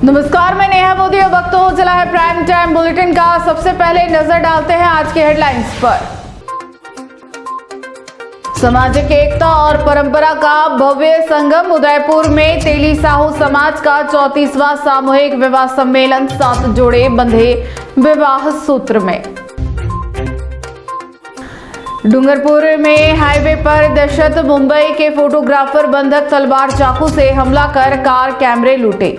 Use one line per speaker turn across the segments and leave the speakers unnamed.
नमस्कार, मैं नेहा मोदी। अब वक्त हो चला है प्राइम टाइम बुलेटिन का। सबसे पहले नजर डालते हैं आज के हेडलाइंस पर। सामाजिक एकता और परंपरा का भव्य संगम। उदयपुर में तेली साहू समाज का 34वां सामूहिक विवाह सम्मेलन। 7 जोड़े बंधे विवाह सूत्र में। डूंगरपुर में हाईवे पर दहशत। मुंबई के फोटोग्राफर बंधक तलवार चाकू से हमला कर कार कैमरे लूटे।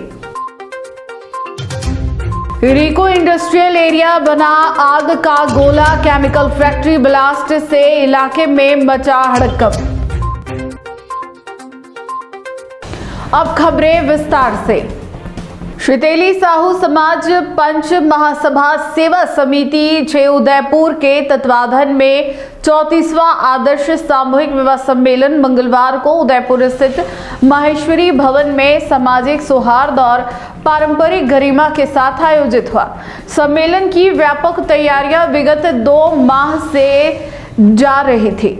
रिको इंडस्ट्रियल एरिया बना आग का गोला। केमिकल फैक्ट्री ब्लास्ट से इलाके में मचा हड़कंप। अब खबरें विस्तार से। श्री तेली साहू समाज पंच महासभा सेवा समिति 6 उदयपुर के तत्वाधान में 34वां आदर्श सामूहिक विवाह सम्मेलन मंगलवार को उदयपुर स्थित माहेश्वरी भवन में सामाजिक सौहार्द और पारंपरिक गरिमा के साथ आयोजित हुआ। सम्मेलन की व्यापक तैयारियां विगत 2 माह से जा रही थी,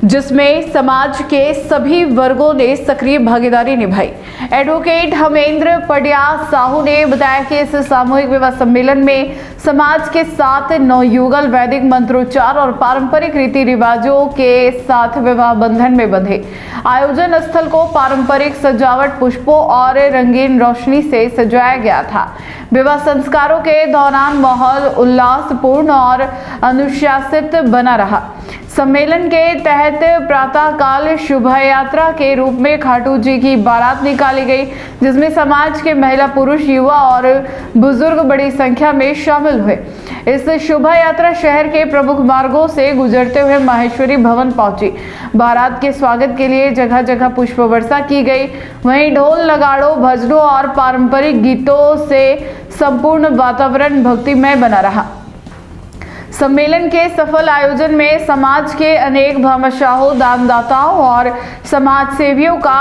जिसमें समाज के सभी वर्गों ने सक्रिय भागीदारी निभाई। एडवोकेट हमेंद्र पडिया साहू ने बताया कि इस सामूहिक विवाह सम्मेलन में समाज के 7 नवयुगल वैदिक मंत्रोच्चार और पारंपरिक रीति रिवाजों के साथ विवाह बंधन में बंधे। आयोजन स्थल को पारंपरिक सजावट, पुष्पों और रंगीन रोशनी से सजाया गया था। विवाह संस्कारों के दौरान माहौल उल्लासपूर्ण और अनुशासित बना रहा। सम्मेलन के तहत प्रातः काल शोभा यात्रा के रूप में खाटू जी की बारात निकाली गई, जिसमें समाज के महिला, पुरुष, युवा और बुजुर्ग बड़ी संख्या में शामिल हुए। इस शोभा यात्रा शहर के प्रमुख मार्गों से गुजरते हुए माहेश्वरी भवन पहुंची। बारात के स्वागत के लिए जगह जगह पुष्प वर्षा की गई। वहीं ढोल, नगाड़ों, भजनों और पारंपरिक गीतों से संपूर्ण वातावरण भक्तिमय बना रहा। सम्मेलन के सफल आयोजन में समाज के अनेक भामाशाहों, दानदाताओं और समाज सेवियों का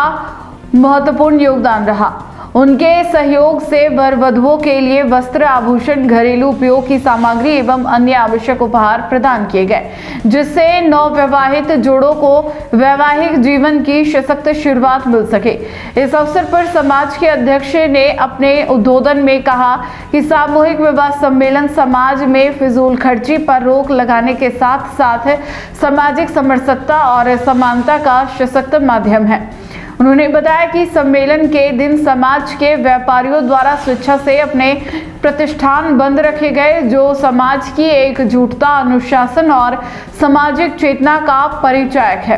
महत्वपूर्ण योगदान रहा। उनके सहयोग से वर वधुओं के लिए वस्त्र, आभूषण, घरेलू उपयोग की सामग्री एवं अन्य आवश्यक उपहार प्रदान किए गए, जिससे नवविवाहित जोड़ों को वैवाहिक जीवन की सशक्त शुरुआत मिल सके। इस अवसर पर समाज के अध्यक्ष ने अपने उद्बोधन में कहा कि सामूहिक विवाह सम्मेलन समाज में फिजूल खर्ची पर रोक लगाने के साथ साथ सामाजिक समरसता और समानता का सशक्त माध्यम है। उन्होंने बताया कि सम्मेलन के दिन समाज के व्यापारियों द्वारा स्वेच्छा से अपने प्रतिष्ठान बंद रखे गए, जो समाज की एकजुटता, अनुशासन और सामाजिक चेतना का परिचायक है।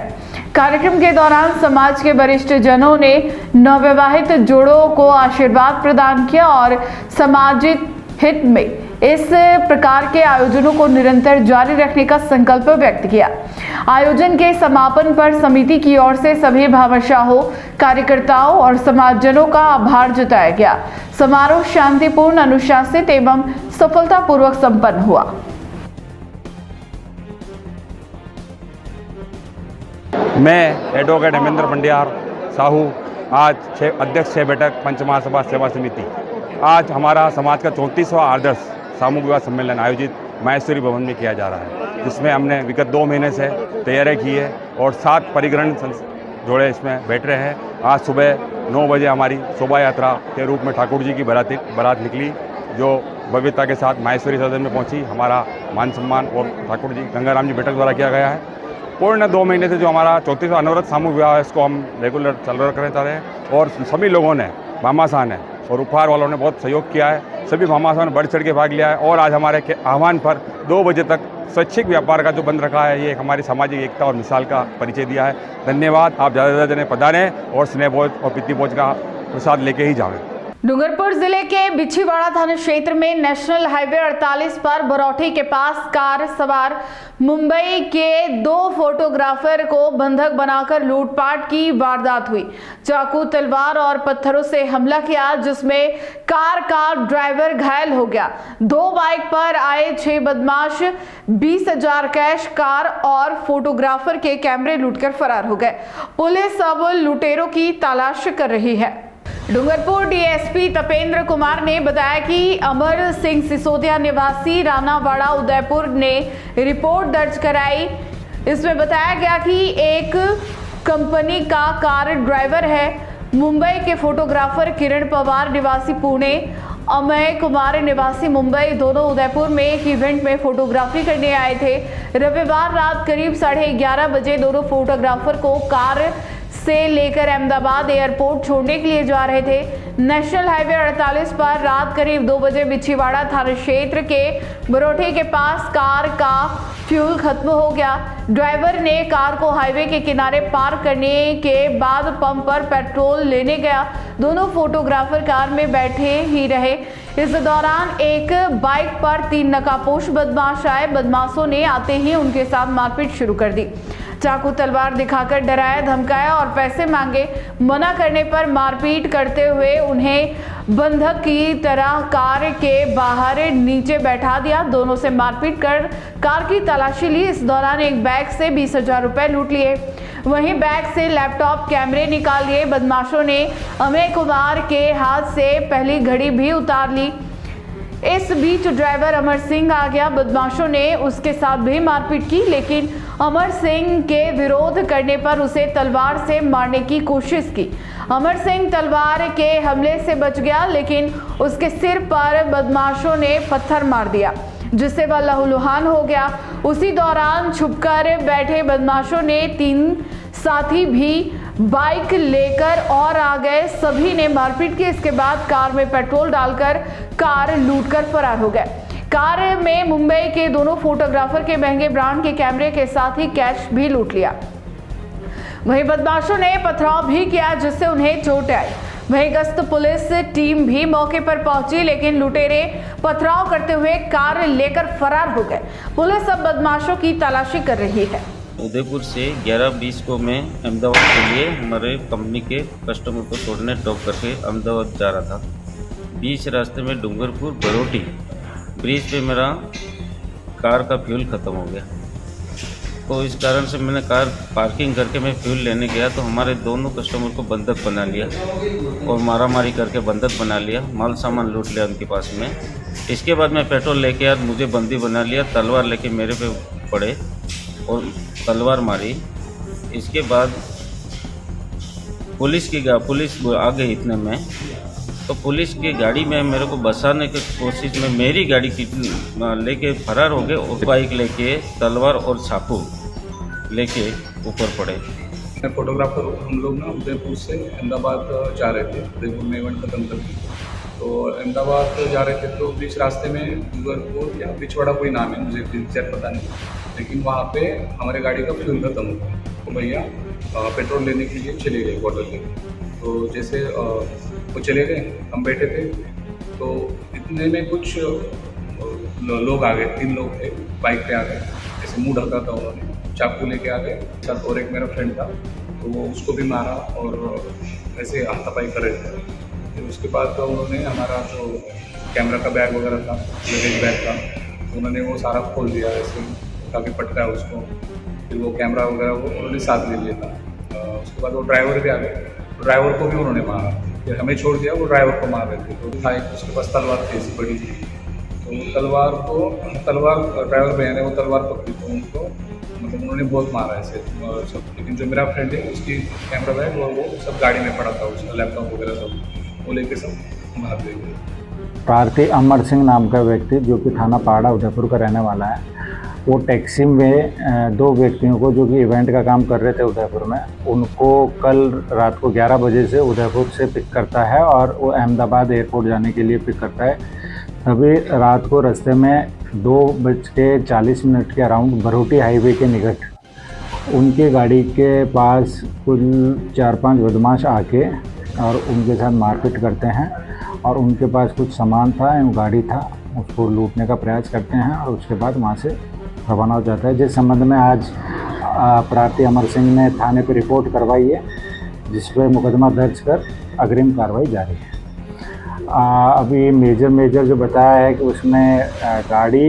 कार्यक्रम के दौरान समाज के वरिष्ठ जनों ने नवविवाहित जोड़ों को आशीर्वाद प्रदान किया और सामाजिक हित में इस प्रकार के आयोजनों को निरंतर जारी रखने का संकल्प व्यक्त किया। आयोजन के समापन पर समिति की ओर से सभी भामाशाहों, कार्यकर्ताओं और समाजजनों का आभार जताया गया। समारोह शांतिपूर्ण, अनुशासित एवं सफलतापूर्वक संपन्न हुआ।
मैं एडवोकेट हमेंद्र पडिया साहू, आज अध्यक्ष बैठक पंच महासभा सेवा समिति। आज हमारा समाज का 34वां आदर्श सामूहिक विवाह सम्मेलन आयोजित माहेश्वरी भवन में किया जा रहा है, जिसमें हमने विगत 2 महीने से तैयारी की है और 7 परिग्रहण जोड़े इसमें बैठ रहे हैं। आज सुबह 9 बजे हमारी शोभा यात्रा के रूप में ठाकुर जी की बारात निकली, जो भव्यता के साथ माहेश्वरी सदन में पहुंची। हमारा मान सम्मान और ठाकुर जी, गंगाराम जी बैठक द्वारा किया गया है। पूर्ण 2 महीने से जो हमारा 34वां अनवरत सामूहिक विवाह है, इसको हम रेगुलर चल करना चाह रहे हैं और सभी लोगों ने, भामाशाह ने और उपहार वालों ने बहुत सहयोग किया है। सभी भामाशाह ने बढ़ चढ़ के भाग लिया है और आज हमारे के आह्वान पर 2 बजे तक स्वैच्छिक व्यापार का जो बंद रखा है, ये हमारी सामाजिक एकता और मिसाल का परिचय दिया है। धन्यवाद। आप ज़्यादा से ज़्यादा जने पधारें और स्नेह भोज और प्रीति भोज का प्रसाद लेके ही जाएं।
डूंगरपुर जिले के बिछीवाड़ा थाना क्षेत्र में नेशनल हाईवे 48 पर बरौठी के पास कार सवार मुंबई के 2 फोटोग्राफर को बंधक बनाकर लूटपाट की वारदात हुई। चाकू, तलवार और पत्थरों से हमला किया, जिसमें कार का ड्राइवर घायल हो गया। 2 बाइक पर आए 6 बदमाश 20,000 कैश, कार और फोटोग्राफर के कैमरे लूटकर फरार हो गए। पुलिस अब लुटेरों की तलाश कर रही है। डूंगरपुर डीएसपी तपेंद्र कुमार ने बताया कि अमर सिंह सिसोदिया निवासी रानावाड़ा उदयपुर ने रिपोर्ट दर्ज कराई। इसमें बताया गया कि एक कंपनी का कार ड्राइवर है, मुंबई के फोटोग्राफर किरण पवार निवासी पुणे, अमय कुमार निवासी मुंबई, दोनों उदयपुर में एक इवेंट में फोटोग्राफी करने आए थे। रविवार रात करीब 11:30 बजे दोनों फोटोग्राफर को कार से लेकर अहमदाबाद एयरपोर्ट छोड़ने के लिए जा रहे थे। नेशनल हाईवे 48 पर रात करीब 2 बजे बिछीवाड़ा थाना क्षेत्र के बरोठी के पास कार का फ्यूल खत्म हो गया। ड्राइवर ने कार को हाईवे के किनारे पार्क करने के बाद पंप पर पेट्रोल लेने गया। दोनों फोटोग्राफर कार में बैठे ही रहे। इस दौरान एक बाइक पर 3 नकाबपोश बदमाश आए। बदमाशों ने आते ही उनके साथ मारपीट शुरू कर दी। चाकू तलवार दिखाकर डराया, धमकाया और पैसे मांगे। मना करने पर मारपीट करते हुए उन्हें बंधक की तरह कार के बाहर नीचे बैठा दिया। दोनों से मारपीट कर कार की तलाशी ली। इस दौरान एक बैग से 20,000 रुपए लूट लिए। वहीं बैग से लैपटॉप, कैमरे निकाल लिए। बदमाशों ने अमय कुमार के हाथ से पहली घड़ी भी उतार ली। इस बीच ड्राइवर अमर सिंह आ गया। बदमाशों ने उसके साथ भी मारपीट की, लेकिन अमर सिंह के विरोध करने पर उसे तलवार से मारने की कोशिश की। अमर सिंह तलवार के हमले से बच गया, लेकिन उसके सिर पर बदमाशों ने पत्थर मार दिया, जिससे वह लहूलुहान हो गया। उसी दौरान छुपकर बैठे बदमाशों ने 3 साथी भी बाइक लेकर और आ गए। सभी ने मारपीट की। इसके बाद कार में पेट्रोल डालकर कार लूटकर फरार हो गए। कार में मुंबई के दोनों फोटोग्राफर के महंगे ब्रांड के कैमरे के साथ ही कैश भी लूट लिया। वहीं बदमाशों ने पथराव भी किया, जिससे उन्हें चोट आई। वहीं गश्त पुलिस टीम भी मौके पर पहुंची, लेकिन लुटेरे पथराव करते हुए कार लेकर फरार हो गए। पुलिस अब बदमाशों की तलाशी कर रही है।
उदयपुर से 11:20 को मैं अहमदाबाद के लिए हमारे कंपनी के कस्टमर को छोड़ने ड्रॉप करके अहमदाबाद जा रहा था। बीच रास्ते में डूंगरपुर बरोटी ब्रिज पे मेरा कार का फ्यूल ख़त्म हो गया, तो इस कारण से मैंने कार पार्किंग करके मैं फ्यूल लेने गया तो हमारे दोनों कस्टमर को बंधक बना लिया और मारामारी करके बंधक बना लिया, माल सामान लूट लिया उनके पास में। इसके बाद मैं पेट्रोल लेके आया, मुझे बंदी बना लिया, तलवार लेके मेरे पे पड़े और तलवार मारी। इसके बाद पुलिस आ गई इतने में, तो पुलिस की गाड़ी में मेरे को बचाने की कोशिश में मेरी गाड़ी की लेके फरार हो गए और बाइक लेके तलवार और चाकू लेके ऊपर पड़े।
मैं फोटोग्राफर हूँ। हम लोग ना उदयपुर से अहमदाबाद जा रहे थे, उदयपुर में इवेंट खत्म करके। तो अहमदाबाद जा रहे थे तो बीच रास्ते में डूंगरपुर या बिछवाड़ा कोई नाम है, मुझे एग्जैक्ट पता नहीं, लेकिन वहाँ पे हमारे गाड़ी का फ्यूल खत्म हो गया। तो भैया पेट्रोल लेने के लिए चले गए बॉटल लेके। तो जैसे वो चले गए, हम बैठे थे, तो इतने में कुछ लोग आ गए, 3 लोग थे, बाइक पे आ गए। जैसे मुँह ढका था उन्होंने, चाकू लेके आ गए साथ, और एक मेरा फ्रेंड था, तो वो उसको भी मारा और ऐसे हाथापाई कर रहे थे। फिर उसके बाद तो उन्होंने हमारा जो कैमरा का बैग वगैरह था, लगेज बैग था, तो उन्होंने वो सारा खोल दिया, ऐसे काफ़ी पटका उसको। फिर वो कैमरा वगैरह वो उन्होंने साथ ले लिया था। उसके बाद वो ड्राइवर भी आ गए, ड्राइवर को भी उन्होंने मारा। फिर हमें छोड़ दिया, वो ड्राइवर को मार रहे थे। तो था एक उसके पास तलवार थी ऐसी बड़ी, तो तलवार ड्राइवर भैया ने वो तलवार पकड़ी, तो उनको मतलब उन्होंने बहुत मारा ऐसे सब। लेकिन जो मेरा फ्रेंड है उसकी कैमरा बैग वो सब गाड़ी में पड़ा था, उसका लैपटॉप वगैरह सब वो लेके सब भाग गए।
प्रार्थी अमर सिंह नाम का व्यक्ति, जो कि थाना पहाड़ा उदयपुर का रहने वाला है, वो टैक्सी में 2 व्यक्तियों को, जो कि इवेंट का काम कर रहे थे उदयपुर में, उनको कल रात को 11 बजे से उदयपुर से पिक करता है और वो अहमदाबाद एयरपोर्ट जाने के लिए पिक करता है। तभी रात को रास्ते में 2:40 के अराउंड बरोटी हाईवे के निकट उनके गाड़ी के पास कुल 4-5 बदमाश आके और उनके साथ मारपीट करते हैं और उनके पास कुछ सामान था, गाड़ी था, उसको लूटने का प्रयास करते हैं और उसके बाद वहाँ से रवाना हो जाता है। जिस संबंध में आज प्रार्थी अमर सिंह ने थाने पर रिपोर्ट करवाई है, जिस पर मुकदमा दर्ज कर अग्रिम कार्रवाई जारी है। अभी मेजर जो बताया है कि उसमें गाड़ी,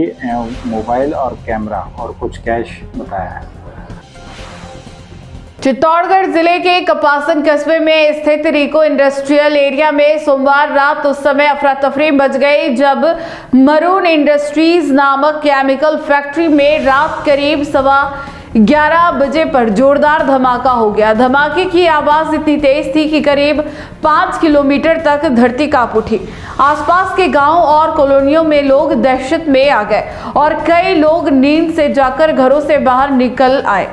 मोबाइल और कैमरा और कुछ कैश बताया है।
चित्तौड़गढ़ जिले के कपासन कस्बे में स्थित रिको इंडस्ट्रियल एरिया में सोमवार रात उस समय अफरा तफरी मच गई जब मरून इंडस्ट्रीज नामक केमिकल फैक्ट्री में रात करीब 11 बजे पर जोरदार धमाका हो गया। धमाके की आवाज इतनी तेज थी कि करीब 5 किलोमीटर तक धरती कांप उठी। आसपास के गांव और कॉलोनियों में लोग दहशत में आ गए और कई लोग नींद से जाकर घरों से बाहर निकल आए।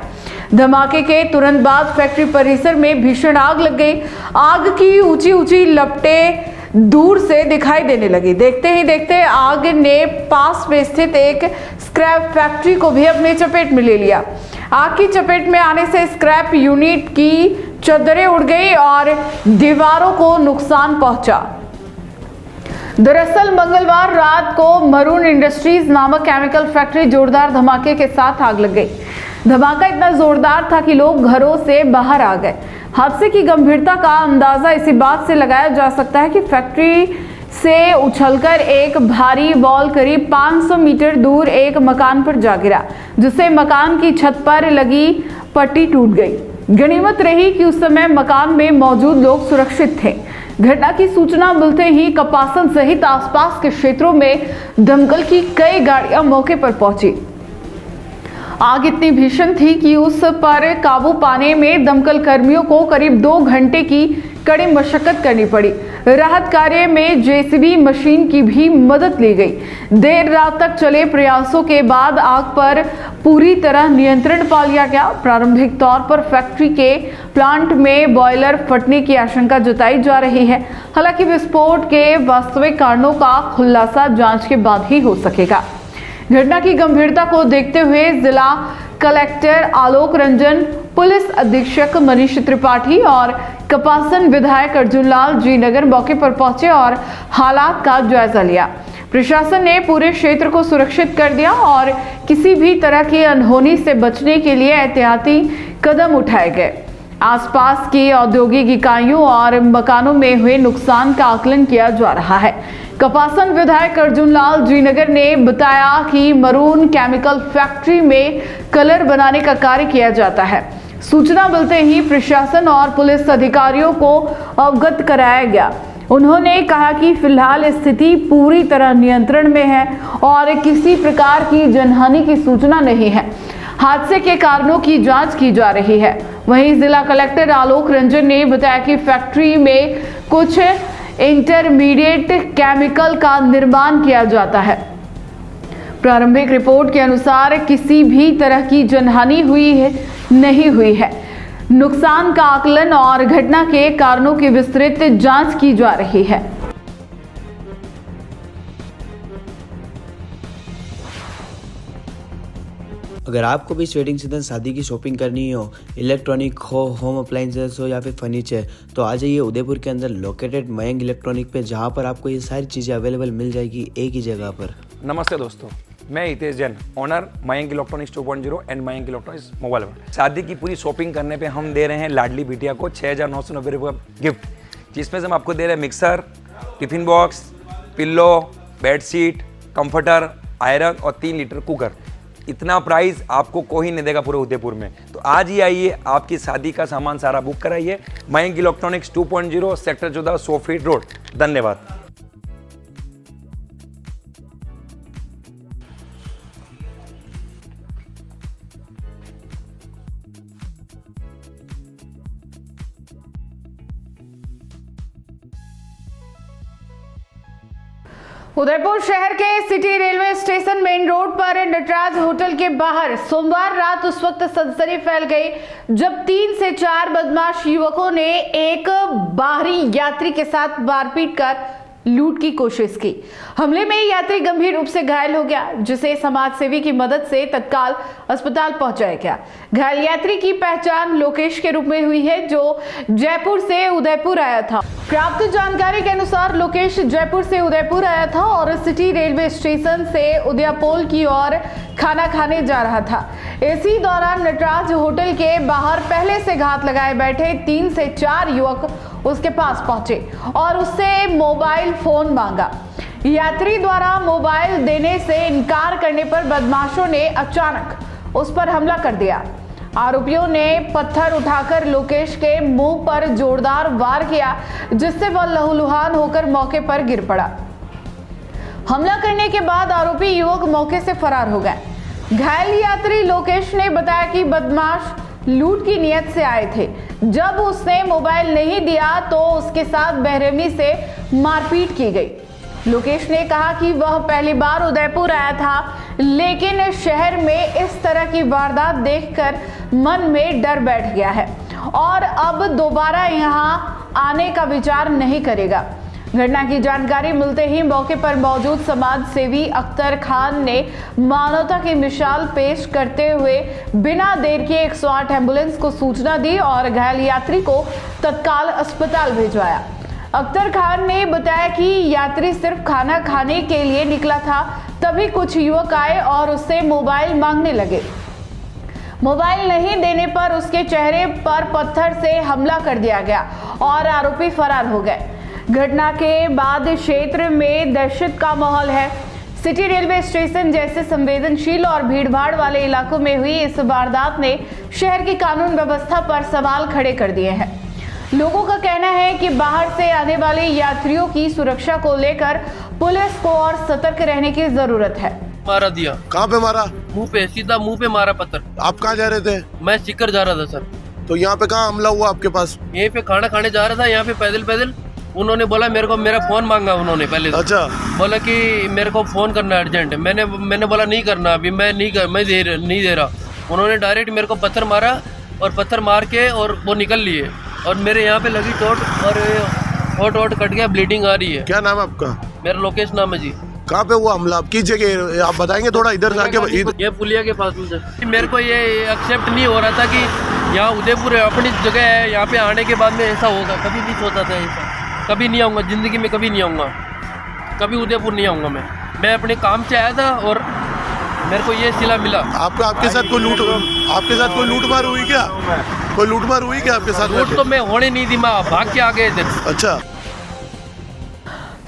धमाके के तुरंत बाद फैक्ट्री परिसर में भीषण आग लग गई। आग की ऊंची ऊंची लपटें दूर से दिखाई देने लगी। देखते ही देखते आग ने पास में स्थित एक स्क्रैप फैक्ट्री को भी अपने चपेट में ले लिया। आग की चपेट में आने से स्क्रैप यूनिट की चद्दरें उड़ गई और दीवारों को नुकसान पहुंचा। दरअसल मंगलवार रात को मरून इंडस्ट्रीज नामक केमिकल फैक्ट्री जोरदार धमाके के साथ आग लग गई। धमाका इतना जोरदार था कि लोग घरों से बाहर आ गए। हादसे की गंभीरता का अंदाजा इसी बात से लगाया जा सकता है कि फैक्ट्री से उछलकर एक भारी बॉल करीब 500 मीटर दूर एक मकान पर जा गिरा, जिससे मकान की छत पर लगी पट्टी टूट गई। गनीमत रही कि उस समय मकान में मौजूद लोग सुरक्षित थे। घटना की सूचना मिलते ही कपासन सहित आसपास के क्षेत्रों में दमकल की कई गाड़ियां मौके पर पहुंची। आग इतनी भीषण थी कि उस पर काबू पाने में दमकल कर्मियों को करीब 2 घंटे की कड़ी मशक्कत करनी पड़ी। राहत कार्य में जेसीबी मशीन की भी मदद ली गई। देर रात तक चले प्रयासों के बाद आग पर पूरी तरह नियंत्रण पा लिया गया। प्रारंभिक तौर पर फैक्ट्री के प्लांट में बॉयलर फटने की आशंका जताई जा रही है। हालांकि विस्फोट के वास्तविक कारणों का खुलासा जांच के बाद ही हो सकेगा। घटना की गंभीरता को देखते हुए जिला कलेक्टर आलोक रंजन, पुलिस अधीक्षक मनीष त्रिपाठी और कपासन विधायक अर्जुन लाल जी नगर मौके पर पहुंचे और हालात का जायजा लिया। प्रशासन ने पूरे क्षेत्र को सुरक्षित कर दिया और किसी भी तरह की अनहोनी से बचने के लिए एहतियाती कदम उठाए गए। आसपास की औद्योगिक इकाइयों और मकानों में हुए नुकसान का आकलन किया जा रहा है। कपासन विधायक अर्जुन लाल जी नगर ने बताया कि मरून केमिकल फैक्ट्री में कलर बनाने का कार्य किया जाता है। सूचना मिलते ही प्रशासन और पुलिस अधिकारियों को अवगत कराया गया। उन्होंने कहा कि फिलहाल स्थिति पूरी तरह नियंत्रण में है और किसी प्रकार की जनहानि की सूचना नहीं है। हादसे के कारणों की जांच की जा रही है। वहीं जिला कलेक्टर आलोक रंजन ने बताया कि फैक्ट्री में कुछ इंटरमीडिएट केमिकल का निर्माण किया जाता है। प्रारंभिक रिपोर्ट के अनुसार किसी भी तरह की जनहानि नहीं हुई है। नुकसान का आकलन और घटना के कारणों की विस्तृत जांच की जा रही है।
अगर आपको भी इस वेडिंग सीजन शादी की शॉपिंग करनी हो, इलेक्ट्रॉनिक हो, होम अप्लाइंसेस हो या फिर फर्नीचर, तो आ जाइए उदयपुर के अंदर लोकेटेड मयंक इलेक्ट्रॉनिक पे, जहां पर आपको ये सारी चीज़ें अवेलेबल मिल जाएगी एक ही जगह पर।
नमस्ते दोस्तों, मैं Hitesh Jain, owner Mayank electronics 2.0 and Mayank electronics mobile world. शादी की पूरी शॉपिंग करने पे हम दे रहे हैं लाडली बिटिया को 6,990 रुपये का गिफ्ट, जिसमें से हम आपको दे रहे हैं mixer, tiffin box, pillow, bedsheet, comforter, iron और 3 लीटर कुकर। इतना प्राइस आपको कोई नहीं देगा पूरे उदयपुर में। तो आज ही आइए, आपकी शादी का सामान सारा बुक कराइए। Mayank electronics 2.0 sector 14 100 feet road. धन्यवाद।
उदयपुर शहर के city railway station main road पर नटराज होटल के बाहर सोमवार रात उस वक्त सनसनी फैल गई जब 3 से 4 बदमाश युवकों ने एक बाहरी यात्री के साथ मारपीट कर लूट की कोशिश की। हमले में यात्री गंभीर रूप से घायल हो गया, जिसे समाज सेवी की मदद से तत्काल अस्पताल पहुंचाया गया। घायल यात्री की पहचान लोकेश के रूप में हुई है, जो जयपुर से उदयपुर आया था। प्राप्त जानकारी के अनुसार लोकेश जयपुर से उदयपुर आया था और सिटी रेलवे स्टेशन से उदयपोल की ओर खाना खाने जा रहा था। इसी दौरान नटराज होटल के बाहर पहले से घात लगाए बैठे 3 से 4 युवक उसके पास पहुंचे और उससे मोबाइल फोन मांगा। यात्री द्वारा मोबाइल देने से इनकार करने पर बदमाशों ने अचानक उस पर हमला कर दिया। आरोपियों ने पत्थर उठाकर लोकेश के मुंह पर जोरदार वार किया, जिससे वह लहूलुहान होकर मौके पर गिर पड़ा। हमला करने के बाद आरोपी युवक मौके से फरार हो गए। घायल यात्री लोकेश ने बताया कि बदमाश लूट की नियत से आए थे। जब उसने मोबाइल नहीं दिया तो उसके साथ बेरहमी से मारपीट की गई। लोकेश ने कहा कि वह पहली बार उदयपुर आया था, लेकिन शहर में इस तरह की वारदात देखकर मन में डर बैठ गया है और अब दोबारा यहां आने का विचार नहीं करेगा। घटना की जानकारी मिलते ही मौके पर मौजूद समाज सेवी अख्तर खान ने मानवता की मिसाल पेश करते हुए बिना देर के 108 एम्बुलेंस को सूचना दी और घायल यात्री को तत्काल अस्पताल भिजवाया। अख्तर खान ने बताया कि यात्री सिर्फ खाना खाने के लिए निकला था, तभी कुछ युवक आए और उससे मोबाइल मांगने लगे। मोबाइल नहीं देने पर उसके चेहरे पर पत्थर से हमला कर दिया गया और आरोपी फरार हो गए। घटना के बाद क्षेत्र में दहशत का माहौल है। सिटी रेलवे स्टेशन जैसे संवेदनशील और भीड़भाड़ वाले इलाकों में हुई इस वारदात ने शहर की कानून व्यवस्था पर सवाल खड़े कर दिए हैं। लोगों का कहना है कि बाहर से आने वाले यात्रियों की सुरक्षा को लेकर पुलिस को और सतर्क रहने की जरूरत है।
मारा दिया।
कहाँ पे मारा?
मुंह पे, सीधा मुंह पे मारा पत्थर।
आप कहाँ जा रहे थे?
मैं सीकर जा रहा था सर।
तो यहाँ पे कहाँ हमला हुआ आपके पास?
यहीं पे खाना खाने जा रहा था, यहाँ पे पैदल उन्होंने बोला मेरे को, मेरा फोन मांगा उन्होंने पहले।
अच्छा।
बोला कि मेरे को फोन करना है अर्जेंट। मैंने बोला नहीं करना अभी, मैं नहीं दे रहा। उन्होंने डायरेक्ट मेरे को पत्थर मारा और पत्थर मार के और वो निकल लिए और मेरे यहाँ पे लगी चोट और होठ कट गया, ब्लीडिंग आ रही है।
क्या नाम है आपका?
मेरा लोकेश नाम है जी।
कहाँ पे हुआ हमला? आप किस जगह आप बताएंगे थोड़ा? इधर जाके
ये पुलिया के पास में। मेरे को ये एक्सेप्ट नहीं हो रहा था कि यहाँ उदयपुर अपनी जगह है, यहाँ पे आने के बाद में ऐसा होगा। कभी नहीं सोचा था ऐसा, कभी नहीं आऊँगा ज़िंदगी में, कभी नहीं आऊँगा, कभी उदयपुर नहीं आऊँगा। मैं अपने काम से आया था और मेरे को ये सिला मिला।
आपके साथ कोई लूटमार हुई क्या? कोई लूटमार हुई क्या आपके साथ?
लूट तो मैं होने नहीं दी, मैं भाग के आ गए थे।
अच्छा।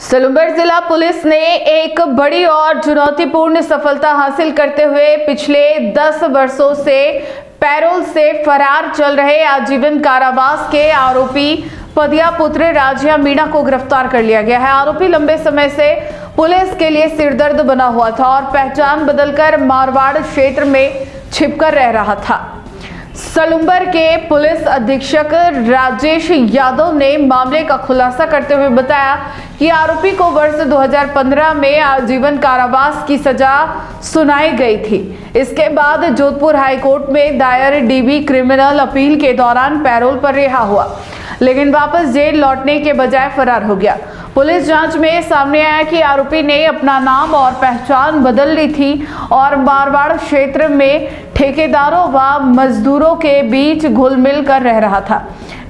सलूम्बर जिला पुलिस ने एक बड़ी और चुनौतीपूर्ण सफलता हासिल करते हुए पिछले 10 वर्षों से पैरोल से फरार चल रहे आजीवन कारावास के आरोपी पदिया पुत्र राजिया मीणा को गिरफ्तार कर लिया गया है। आरोपी लंबे समय से पुलिस के लिए सिरदर्द बना हुआ था और पहचान बदलकर मारवाड़ क्षेत्र में छिपकर रह रहा था। सलूम्बर के पुलिस अधीक्षक राजेश यादव ने मामले का खुलासा करते हुए बताया कि आरोपी को वर्ष 2015 में आजीवन कारावास की सजा सुनाई गई थी। इसके बाद जोधपुर हाईकोर्ट में दायर डीबी क्रिमिनल अपील के दौरान पैरोल पर रिहा हुआ, लेकिन वापस जेल लौटने के बजाय फरार हो गया। पुलिस जांच में सामने आया कि आरोपी ने अपना नाम और पहचान बदल ली थी और मारवाड़ क्षेत्र में ठेकेदारों व मजदूरों के बीच घुल-मिल कर रह रहा था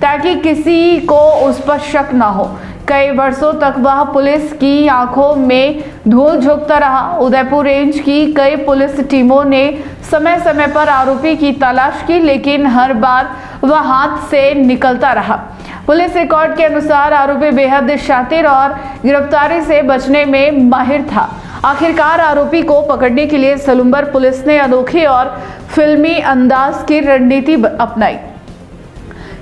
ताकि किसी को उस पर शक न हो। कई वर्षों तक वह पुलिस की आंखों में धूल झोंकता रहा। उदयपुर रेंज की कई पुलिस टीमों ने समय समय पर आरोपी की तलाश की, लेकिन हर बार वह हाथ से निकलता रहा। पुलिस रिकॉर्ड के अनुसार आरोपी बेहद शातिर और गिरफ्तारी से बचने में माहिर था। आखिरकार आरोपी को पकड़ने के लिए सलूम्बर पुलिस ने अनोखी और फिल्मी अंदाज की रणनीति अपनाई।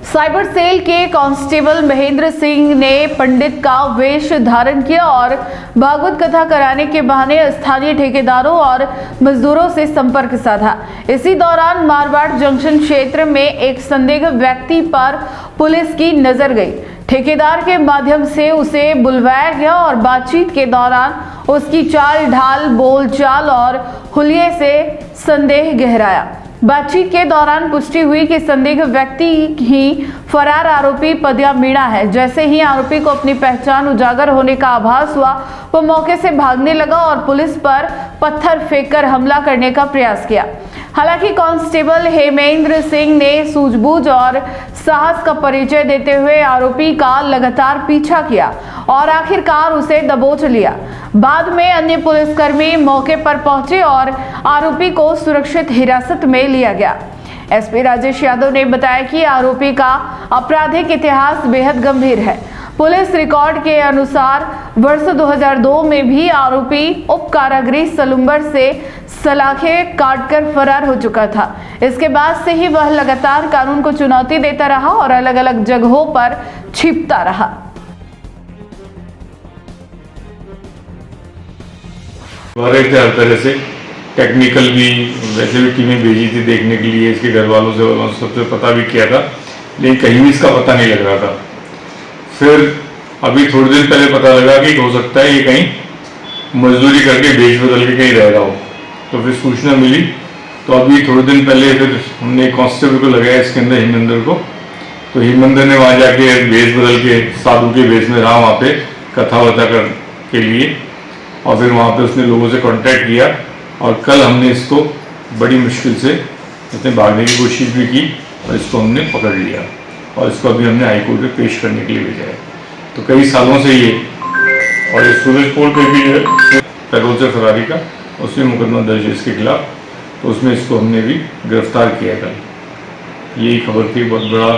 साइबर सेल के कांस्टेबल महेंद्र सिंह ने पंडित का वेश धारण किया और भागवत कथा कराने के बहाने स्थानीय ठेकेदारों और मजदूरों से संपर्क साधा। इसी दौरान मारवाड़ जंक्शन क्षेत्र में एक संदिग्ध व्यक्ति पर पुलिस की नजर गई। ठेकेदार के माध्यम से उसे बुलवाया गया और बातचीत के दौरान उसकी चाल ढाल, बोलचाल और हुलिये से संदेह गहराया। बातचीत के दौरान पुष्टि हुई कि संदिग्ध व्यक्ति ही फरार आरोपी पदिया मीणा है। जैसे ही आरोपी को अपनी पहचान उजागर होने का आभास हुआ, वो मौके से भागने लगा और पुलिस पर पत्थर फेंककर हमला करने का प्रयास किया। हालांकि कांस्टेबल हेमेंद्र सिंह ने सूझबूझ और साहस का परिचय देते हुए आरोपी का लगातार पीछा किया और आखिरकार उसे दबोच लिया। बाद में अन्य पुलिसकर्मी मौके पर पहुंचे और आरोपी को सुरक्षित हिरासत में लिया गया। एसपी राजेश यादव ने बताया कि आरोपी का आपराधिक इतिहास बेहद गंभीर है। पुलिस रिकॉर्ड के अनुसार वर्ष 2002 में भी आरोपी उप कारागृह सलूम्बर से सलाखें काटकर फरार हो चुका था। इसके बाद से ही वह लगातार कानून को चुनौती देता रहा और अलग अलग जगहों पर छिपता रहा।
पहले से टेक्निकल भी वैसे भी टीमें भेजी थी देखने के लिए, इसके घर वालों से सबसे पता भी किया था, लेकिन कहीं भी इसका पता नहीं लग रहा था। फिर अभी थोड़े दिन पहले पता लगा कि हो सकता है ये कहीं मजदूरी करके भेज बदल के कहीं रह रहा हो। तो फिर सूचना मिली, तो अभी थोड़े दिन पहले फिर हमने कांस्टेबल को लगाया इसके अंदर, हेमेंद्र को। तो हेमेंद्र ने वहाँ जाके भेज बदल के साधु के भेज में रहा वहाँ पे कथा वथा कर के लिए, और फिर वहाँ पे उसने लोगों से कांटेक्ट किया, और कल हमने इसको बड़ी मुश्किल से इसने भागने की कोशिश भी की और इसको हमने पकड़ लिया, और इसको अभी हमने हाई कोर्ट में पेश करने के लिए भेजा है। तो कई सालों से ये, और ये सूरजपुर पे भी पैरोल से फरारी का उसमें मुकदमा दर्ज है इसके खिलाफ, तो उसमें इसको हमने भी गिरफ्तार किया कल। यही खबर थी, बहुत बड़ा।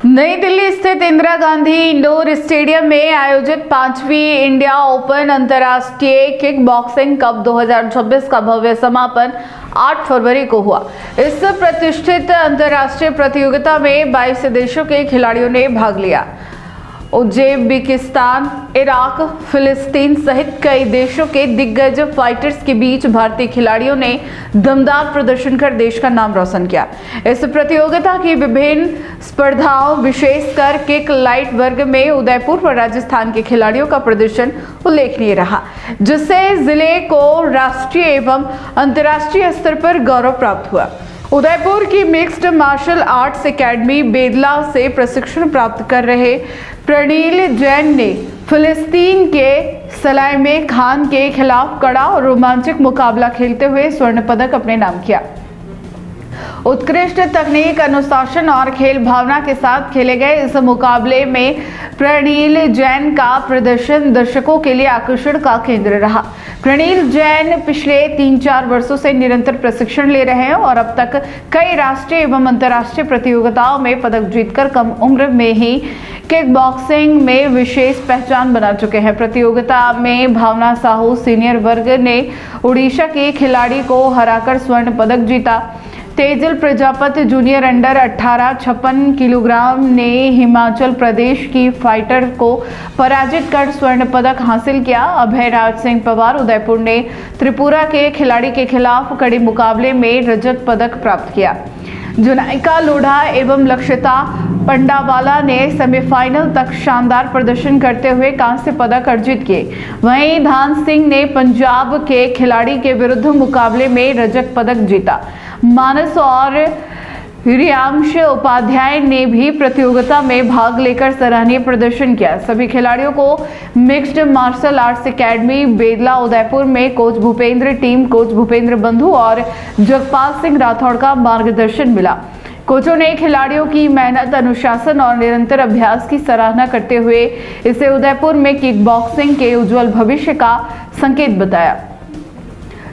नई दिल्ली स्थित इंदिरा गांधी इंडोर स्टेडियम में आयोजित 5वीं इंडिया ओपन अंतर्राष्ट्रीय किक बॉक्सिंग कप 2026 का भव्य समापन 8 फरवरी को हुआ। इस प्रतिष्ठित अंतर्राष्ट्रीय प्रतियोगिता में 22 देशों के खिलाड़ियों ने भाग लिया। उज्बेकिस्तान, इराक, फिलिस्तीन सहित कई देशों के दिग्गज फाइटर्स के बीच भारतीय खिलाड़ियों ने दमदार प्रदर्शन कर देश का नाम रोशन किया। इस प्रतियोगिता की विभिन्न स्पर्धाओं, विशेषकर किक लाइट वर्ग में उदयपुर व राजस्थान के खिलाड़ियों का प्रदर्शन उल्लेखनीय रहा, जिससे जिले को राष्ट्रीय एवं अंतर्राष्ट्रीय स्तर पर गौरव प्राप्त हुआ। उदयपुर की mixed martial arts academy Bedla से प्रशिक्षण प्राप्त कर रहे प्रणील जैन ने फिलिस्तीन के सलाइमे खान के खिलाफ कड़ा और रोमांचक मुकाबला खेलते हुए स्वर्ण पदक अपने नाम किया। उत्कृष्ट तकनीक, अनुशासन और खेल भावना के साथ खेले गए इस मुकाबले में प्रणील जैन का प्रदर्शन दर्शकों के लिए आकर्षण का केंद्र रहा। प्रणील जैन पिछले 3-4 वर्षों से निरंतर प्रशिक्षण ले रहे हैं और अब तक कई राष्ट्रीय एवं अंतर्राष्ट्रीय प्रतियोगिताओं में पदक जीतकर कम उम्र में ही किक बॉक्सिंग में विशेष पहचान बना चुके हैं। प्रतियोगिता में भावना साहू सीनियर वर्ग ने उड़ीसा के खिलाड़ी को हराकर स्वर्ण पदक जीता। Tejal Prajapati junior under 18 56 kilogram ने हिमाचल प्रदेश की फाइटर को पराजित कर स्वर्ण पदक हासिल किया। अभय राज सिंह पवार उदयपुर ने त्रिपुरा के खिलाड़ी के खिलाफ कड़े मुकाबले में रजत पदक प्राप्त किया। जुनाइका लोढ़ा एवं लक्षिता पंडावाला ने सेमीफाइनल तक शानदार प्रदर्शन करते हुए कांस्य पदक अर्जित किए। वहीं धान सिंह ने पंजाब के खिलाड़ी के विरुद्ध मुकाबले में रजत पदक जीता। मानस और रियांश उपाध्याय ने भी प्रतियोगिता में भाग लेकर सराहनीय प्रदर्शन किया। सभी खिलाड़ियों को mixed martial arts academy Bedla Udaipur में coach Bhupendra, team coach Bhupendra Bandhu और जगपाल सिंह राठौड़ का मार्गदर्शन मिला। कोचों ने खिलाड़ियों की मेहनत, अनुशासन और निरंतर अभ्यास की सराहना करते हुए इसे उदयपुर में किक बॉक्सिंग के उज्जवल भविष्य का संकेत बताया।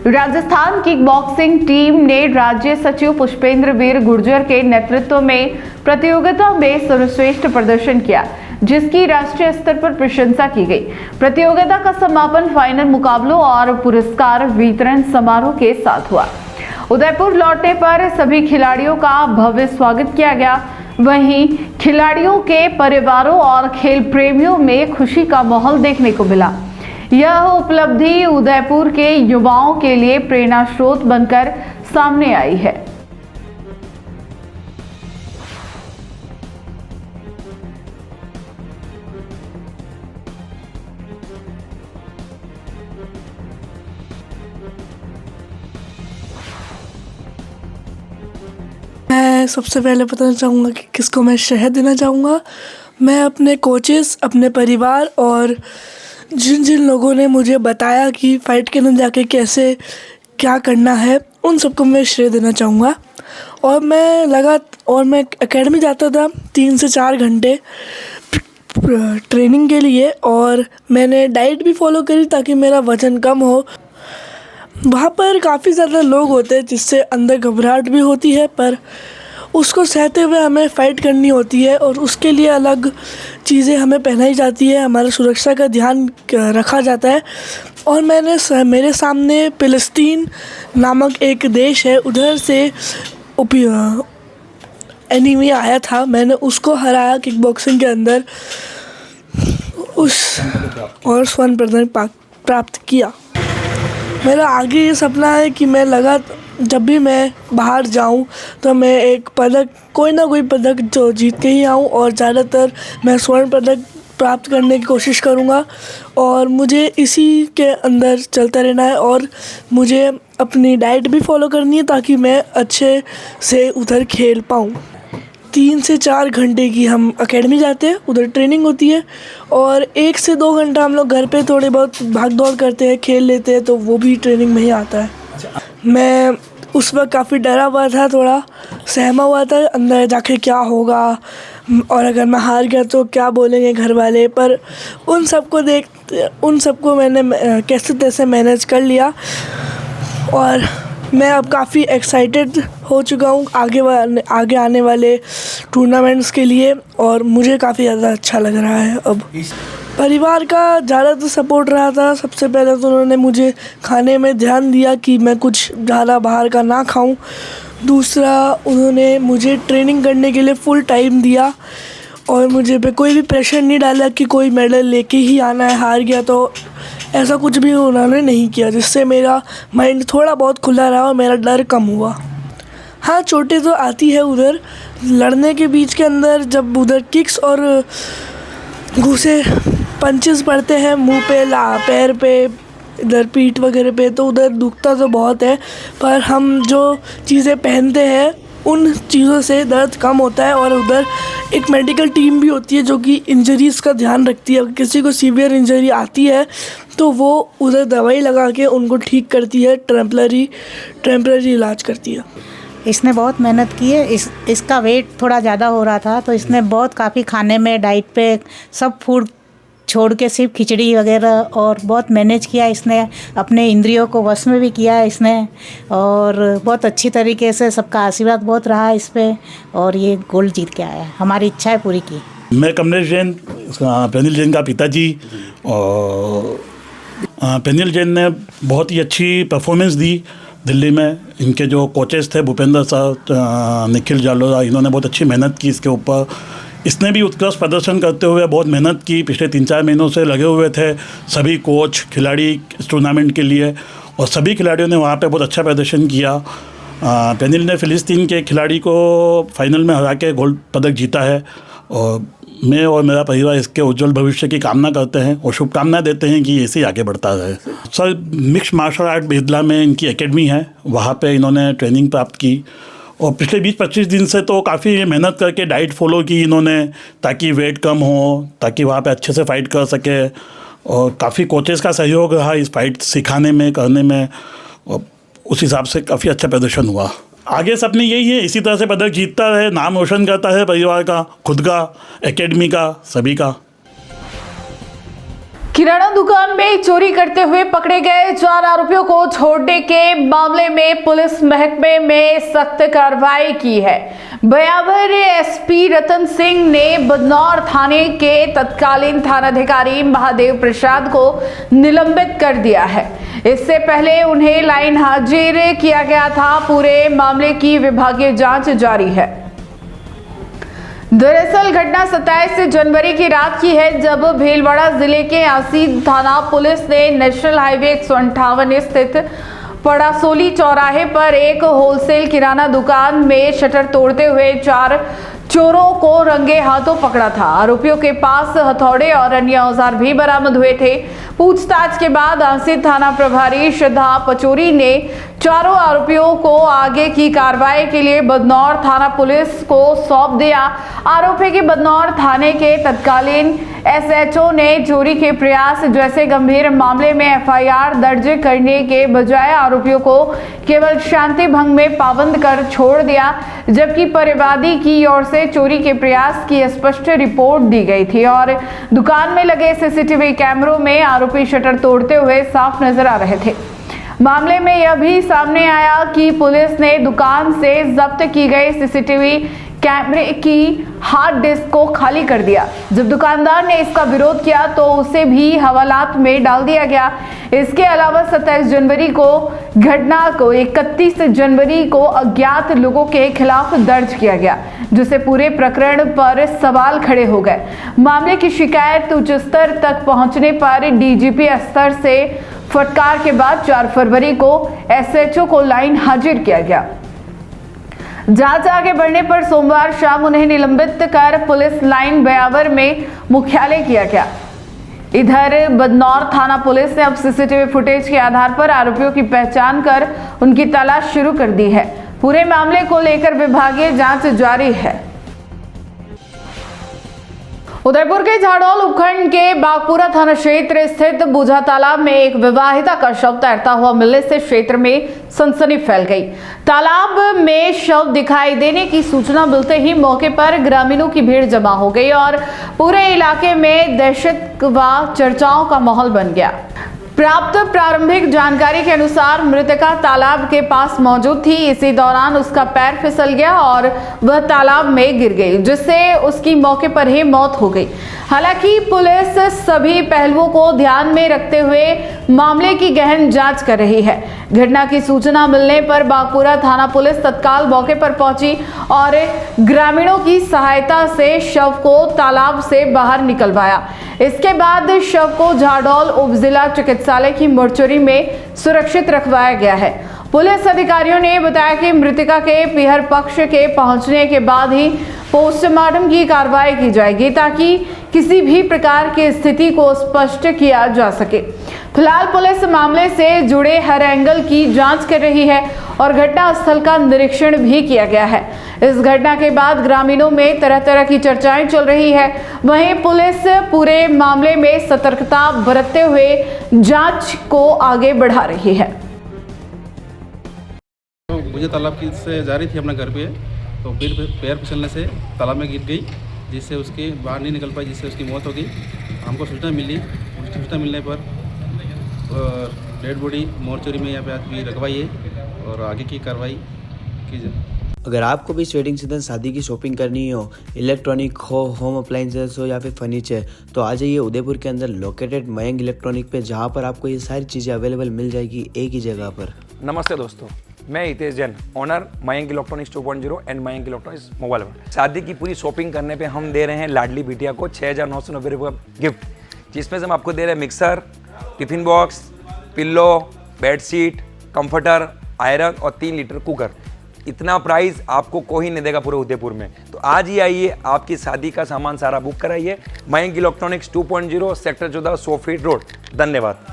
राजस्थान किक बॉक्सिंग टीम ने राज्य सचिव पुष्पेंद्र वीर गुर्जर के नेतृत्व में प्रतियोगिता में सर्वश्रेष्ठ प्रदर्शन किया, जिसकी राष्ट्रीय स्तर पर प्रशंसा की गई। प्रतियोगिता का समापन फाइनल मुकाबलों और पुरस्कार वितरण समारोह के साथ हुआ। उदयपुर लौटने पर सभी खिलाड़ियों का भव्य स्वागत किया गया। वहीं खिलाड़ियों के परिवारों और खेल प्रेमियों में खुशी का माहौल देखने को मिला। यह उपलब्धि उदयपुर के युवाओं के लिए प्रेरणा स्रोत बनकर सामने आई है।
मैं सबसे पहले बताना चाहूँगा कि किसको मैं श्रेय देना चाहूँगा। मैं अपने कोचेस, अपने परिवार और जिन जिन लोगों ने मुझे बताया कि फ़ाइट के अंदर जाके कैसे क्या करना है, उन सबको मैं श्रेय देना चाहूँगा। और मैं एकेडमी जाता था 3 से 4 घंटे ट्रेनिंग के लिए, और मैंने डाइट भी फॉलो करी ताकि मेरा वज़न कम हो। वहाँ पर काफ़ी ज़्यादा लोग होते हैं जिससे अंदर घबराहट भी होती है, पर उसको सहते हुए हमें फ़ाइट करनी होती है और उसके लिए अलग चीज़ें हमें पहनाई जाती है, हमारी सुरक्षा का ध्यान रखा जाता है। और मेरे सामने फिलिस्तीन नामक एक देश है, उधर से एनिमी आया था, मैंने उसको हराया किक बॉक्सिंग के अंदर और स्वर्ण पदक प्राप्त किया। मेरा आगे ये सपना है कि मैं जब भी मैं बाहर जाऊं तो मैं एक पदक, कोई ना कोई पदक जो जीत के ही आऊं, और ज़्यादातर मैं स्वर्ण पदक प्राप्त करने की कोशिश करूंगा। और मुझे इसी के अंदर चलता रहना है, और मुझे अपनी डाइट भी फॉलो करनी है ताकि मैं अच्छे से उधर खेल पाऊँ। 3 से 4 घंटे की हम एकेडमी जाते हैं, उधर ट्रेनिंग होती है, और 1 से 2 घंटा हम लोग घर पे थोड़े बहुत भाग दौड़ करते हैं, खेल लेते हैं, तो वो भी ट्रेनिंग में ही आता है। मैं उस वक्त काफ़ी डरा हुआ था, थोड़ा सहमा हुआ था अंदर जाके क्या होगा, और अगर मैं हार गया तो क्या बोलेंगे घर वाले, पर उन सबको मैंने कैसे तैसे मैनेज कर लिया, और मैं अब काफ़ी एक्साइटेड हो चुका हूँ आगे आने वाले टूर्नामेंट्स के लिए, और मुझे काफ़ी ज़्यादा अच्छा लग रहा है। अब परिवार का ज़्यादा तो सपोर्ट रहा था। सबसे पहले तो उन्होंने मुझे खाने में ध्यान दिया कि मैं कुछ ज़्यादा बाहर का ना खाऊं। दूसरा, उन्होंने मुझे ट्रेनिंग करने के लिए फुल टाइम दिया, और मुझे पे कोई भी प्रेशर नहीं डाला कि कोई मेडल लेके ही आना है, हार गया तो ऐसा कुछ भी उन्होंने नहीं किया, जिससे मेरा माइंड थोड़ा बहुत खुला रहा और मेरा डर कम हुआ। हाँ, चोटें तो आती है उधर लड़ने के बीच के अंदर, जब उधर किक्स और घूसे पंचेस पड़ते हैं मुंह पे, पैर पे, इधर पीठ वगैरह पे, तो उधर दुखता तो बहुत है, पर हम जो चीज़ें पहनते हैं उन चीज़ों से दर्द कम होता है। और उधर एक मेडिकल टीम भी होती है जो कि इंजरीज़ का ध्यान रखती है। अगर किसी को सीवियर इंजरी आती है तो वो उधर दवाई लगा के उनको ठीक करती है, टेम्पररी इलाज करती है।
इसने बहुत मेहनत की है। इसका वेट थोड़ा ज़्यादा हो रहा था, तो इसने बहुत काफ़ी खाने में, डाइट पे सब फूड छोड़ के सिर्फ खिचड़ी वगैरह, और बहुत मैनेज किया इसने, अपने इंद्रियों को वश में भी किया इसने, और बहुत अच्छी तरीके से सबका आशीर्वाद बहुत रहा इस पर, और ये गोल्ड जीत के आया। हमारी इच्छाएं पूरी की।
मैं कमलेश जैन, पेनिल जैन का पिताजी, और पेनिल जैन ने बहुत ही अच्छी परफॉर्मेंस दी दिल्ली में। इनके जो कोचेस थे भूपेंद्र साहब, निखिल जालोरा, इन्होंने बहुत अच्छी मेहनत की इसके ऊपर। इसने भी उत्कृष्ट प्रदर्शन करते हुए बहुत मेहनत की, पिछले 3-4 महीनों से लगे हुए थे सभी कोच खिलाड़ी इस टूर्नामेंट के लिए, और सभी खिलाड़ियों ने वहाँ पे बहुत अच्छा प्रदर्शन किया। पेनिल ने फिलिस्तीन के खिलाड़ी को फाइनल में हरा के गोल्ड पदक जीता है, और मैं और मेरा परिवार इसके उज्जवल भविष्य की कामना करते हैं और शुभकामनाएं देते हैं कि ऐसे ही आगे बढ़ता रहे। Sir, mix martial art Bedla में इनकी एकेडमी है, वहाँ पे इन्होंने ट्रेनिंग प्राप्त की, और पिछले 20-25 दिन से तो काफ़ी मेहनत करके डाइट फॉलो की इन्होंने, ताकि वेट कम हो, ताकि वहाँ पे अच्छे से फाइट कर सके, और काफ़ी कोचेस का सहयोग रहा इस फाइट सिखाने में, करने में, और उस हिसाब से काफ़ी अच्छा प्रदर्शन हुआ। आगे सपने यही है, इसी तरह से पदक जीतता रहे, नाम रोशन करता है परिवार का, खुद का, एकेडमी का, सभी का।
किराना दुकान में चोरी करते हुए पकड़े गए 4 आरोपियों को छोड़ने के मामले में पुलिस महकमे में सख्त कार्रवाई की है। बयावर एसपी रतन सिंह ने बदनौर थाने के तत्कालीन थानाधिकारी महादेव प्रसाद को निलंबित कर दिया है। इससे पहले उन्हें लाइन हाजिर किया गया था। पूरे मामले की विभागीय जांच जारी है। दरअसल घटना 27 जनवरी की रात की है, जब भीलवाड़ा जिले के आसी थाना पुलिस ने नेशनल हाईवे 158 स्थित पड़ासोली चौराहे पर एक होलसेल किराना दुकान में शटर तोड़ते हुए 4 चोरों को रंगे हाथों पकड़ा था। आरोपियों के पास हथौड़े और अन्य औजार भी बरामद हुए थे। पूछताछ के बाद आसी थाना प्रभारी श्रद्धा पचौरी ने चारों आरोपियों को आगे की कार्रवाई के लिए बदनौर थाना पुलिस को सौंप दिया। आरोपी के बदनौर थाने के तत्कालीन एसएचओ ने चोरी के प्रयास जैसे गंभीर मामले में एफआईआर दर्ज करने के बजाय आरोपियों को केवल शांति भंग में पाबंद कर छोड़ दिया, जबकि परिवादी की ओर से चोरी के प्रयास की स्पष्ट रिपोर्ट दी गई थी और दुकान में लगे सीसीटीवी कैमरों में आरोपी शटर तोड़ते हुए साफ नजर आ रहे थे। मामले में यह भी सामने आया कि पुलिस ने दुकान से जब्त की गई सीसीटीवी कैमरे की हार्ड डिस्क को खाली कर दिया। जब दुकानदार ने इसका विरोध किया तो उसे भी हवालात में डाल दिया गया। इसके अलावा 27 जनवरी को घटना को 31 जनवरी को अज्ञात लोगों के खिलाफ दर्ज किया गया, जिससे पूरे प्रकरण पर सवाल खड़े हो गए। मामले की शिकायत उच्च स्तर तक पहुंचने पर डीजीपी स्तर से फटकार के बाद 4 फरवरी को एसएचओ को लाइन हाजिर किया गया। जांच आगे बढ़ने पर सोमवार शाम उन्हें निलंबित कर पुलिस लाइन ब्यावर में मुख्यालय किया गया। इधर बदनौर थाना पुलिस ने अब सीसीटीवी फुटेज के आधार पर आरोपियों की पहचान कर उनकी तलाश शुरू कर दी है। पूरे मामले को लेकर विभागीय जांच जारी है। उदयपुर के झाड़ोल उपखंड के बागपुरा थाना क्षेत्र स्थित बूझा तालाब में एक विवाहिता का शव तैरता हुआ मिलने से क्षेत्र में सनसनी फैल गई। तालाब में शव दिखाई देने की सूचना मिलते ही मौके पर ग्रामीणों की भीड़ जमा हो गई और पूरे इलाके में दहशत व चर्चाओं का माहौल बन गया। प्राप्त प्रारंभिक जानकारी के अनुसार मृतका तालाब के पास मौजूद थी। इसी दौरान उसका पैर फिसल गया और वह तालाब में गिर गई, जिससे उसकी मौके पर ही मौत हो गई। हालांकि पुलिस सभी पहलुओं को ध्यान में रखते हुए मामले की गहन जांच कर रही है। घटना की सूचना मिलने पर बागपुरा थाना पुलिस तत्काल मौके पर पहुंची और ग्रामीणों की सहायता से शव को तालाब से बाहर निकलवाया। इसके बाद शव को झाड़ोल उप जिला चिकित्सालय की मोर्चरी में सुरक्षित रखवाया गया है। पुलिस अधिकारियों ने बताया कि मृतका के पीहर पक्ष के पहुंचने के बाद ही पोस्टमार्टम की कार्रवाई की जाएगी, ताकि किसी भी प्रकार की स्थिति को स्पष्ट किया जा सके। फिलहाल पुलिस मामले से जुड़े हर एंगल की जांच कर रही है और घटना स्थल का निरीक्षण भी किया गया है। इस घटना के बाद ग्रामीणों में तरह तरह की चर्चाएं चल रही है। वहीं पुलिस पूरे मामले में सतर्कता बरतते हुए जांच को आगे बढ़ा रही है।
मुझे तालाब की से जा रही थी अपने घर पे, तो पैर फिसलने से तालाब में गिर गई, जिससे उसके बाहर नहीं निकल पाई, जिससे उसकी मौत हो गई। हमको सूचना मिली, सूचना मिलने पर डेड बॉडी मोर्चरी में यहाँ पे आज भी रखवाई है और आगे की कार्रवाई की जाए।
अगर आपको भी इस वेडिंग सीजन शादी की शॉपिंग करनी हो, इलेक्ट्रॉनिक हो, होम अप्लाइंसेस हो या फिर फर्नीचर, तो आ जाइए उदयपुर के अंदर लोकेटेड मयंक इलेक्ट्रॉनिक पे, जहाँ पर आपको ये सारी चीज़ें अवेलेबल मिल जाएगी एक ही जगह पर।
नमस्ते दोस्तों, मैं Hitesh Jain, owner Mayank electronics 2.0 and Mayank electronics mobile world. शादी की पूरी शॉपिंग करने पे हम दे रहे हैं लाडली बिटिया को 6,990 रुपये का गिफ्ट, जिसमें से हम आपको दे रहे हैं mixer, tiffin box, pillow, bedsheet, comforter, iron और 3 लीटर कुकर। इतना प्राइस आपको कोई नहीं देगा पूरे उदयपुर में। तो आज ही आइए, आपकी शादी का सामान सारा बुक कराइए। Mayank electronics 2.0 sector 14 100 feet road. धन्यवाद।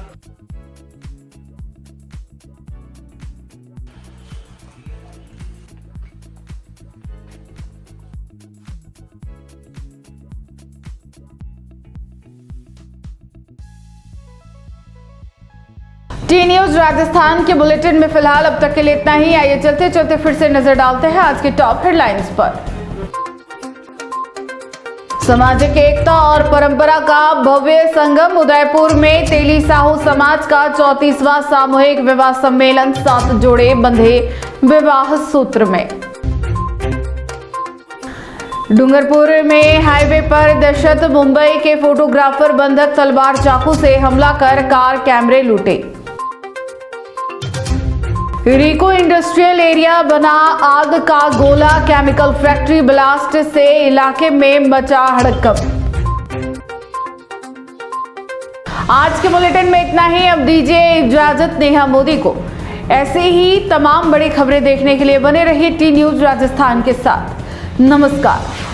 टी न्यूज राजस्थान के बुलेटिन में फिलहाल अब तक के लिए इतना ही। आइए चलते चलते फिर से नजर डालते हैं आज के टॉप हेडलाइंस पर। सामाजिक एकता और परंपरा का भव्य संगम, उदयपुर में तेली साहू समाज का 34वां सामूहिक विवाह सम्मेलन, 7 जोड़े बंधे विवाह सूत्र में। डूंगरपुर में हाईवे पर दहशत, मुंबई के फोटोग्राफर बंधक तलवार चाकू से हमला कर कार कैमरे लूटे। रिको इंडस्ट्रियल एरिया बना आग का गोला, केमिकल फैक्ट्री ब्लास्ट से इलाके में मचा हड़कंप। आज के बुलेटिन में इतना ही। अब दीजिए इजाजत नेहा मोदी को। ऐसे ही तमाम बड़ी खबरें देखने के लिए बने रहिए टी न्यूज राजस्थान के साथ। नमस्कार।